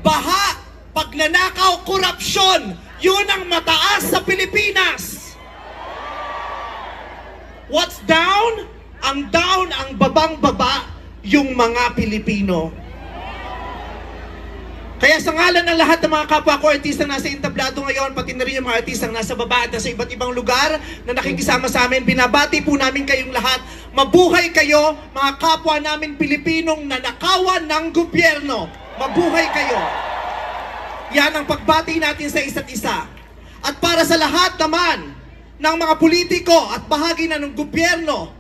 baha, pagnanakaw, korupsyon, yun ang mataas sa Pilipinas. What's down? Ang down, ang babang-baba, yung mga Pilipino. Kaya sa ngalan ng lahat ng mga kapwa ko artistang nasa entablado ngayon, pati na rin yung mga artistang nasa baba at nasa iba't ibang lugar na nakikisama sa amin, binabati po namin kayong lahat. Mabuhay kayo, mga kapwa namin Pilipinong nanakawan ng gobyerno. Mabuhay kayo. Yan ang pagbati natin sa isa't isa. At para sa lahat naman ng mga politiko at bahagi na ng gobyerno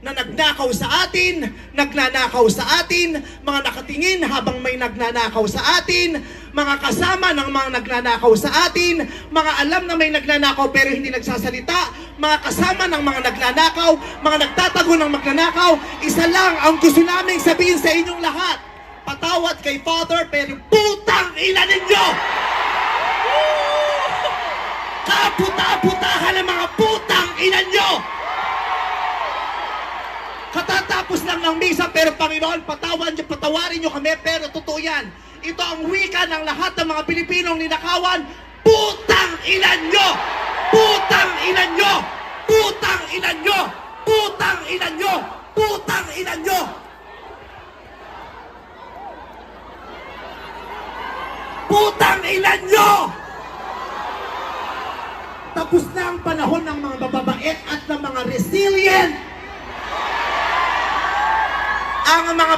na nagnakaw sa atin, nagnanakaw sa atin, mga nakatingin habang may nagnanakaw sa atin, mga kasama ng mga nagnanakaw sa atin, mga alam na may nagnanakaw pero hindi nagsasalita, mga kasama ng mga nagnanakaw, mga nagtatago ng magnanakaw, isa lang ang gusto naming sabihin sa inyong lahat. Patawad kay Father, pero putang ina ninyo! Kaputa-putahan ng mga putang ina nyo! Katatapos lang ng misa, pero Panginoon, patawarin nyo kami, pero totoo yan. Ito ang wika ng lahat ng mga Pilipinong ninakawan, putang ina nyo! Putang ina nyo! Putang ina nyo! Putang ina nyo! Putang ina nyo! Putang ina nyo! Tapos na ang panahon ng mga bababait at ng mga resilient. Ang mga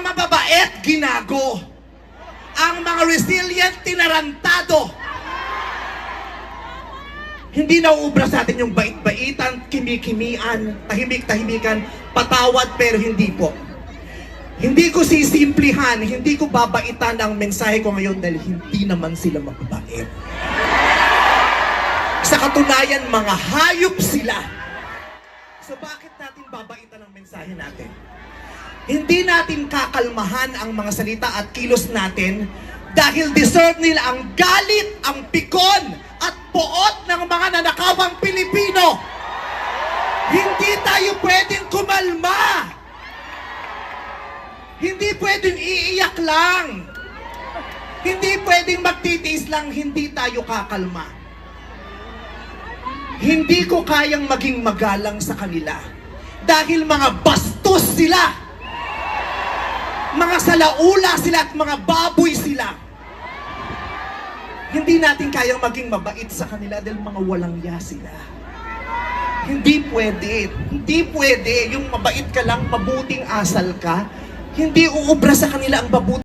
mababait, ginago. Ang mga resilient, tinarantado. Hindi nauubra sa atin yung bait-baitan, kimi-kimian, tahimik-tahimikan, patawad pero hindi po. Hindi ko sisimplihan, hindi ko babaitan ang mensahe ko ngayon dahil hindi naman sila mababait. Sa katunayan, mga hayop sila. So bakit natin babaitan ang mensahe natin? Hindi natin kakalmahan ang mga salita at kilos natin dahil deserve nila ang galit, ang pikon at poot ng mga nanakawang Pilipino. Hindi tayo pwedeng kumalma. Hindi pwedeng iiyak lang. Hindi pwedeng magtitiis lang, hindi tayo kakalma. Hindi ko kayang maging magalang sa kanila dahil mga bastos sila. Mga salaula sila at mga baboy sila. Hindi natin kayang maging mabait sa kanila dahil mga walang ya sila. Hindi pwede. Hindi pwede. Yung mabait ka lang, mabuting asal ka, hindi uubra sa kanila ang mabuti.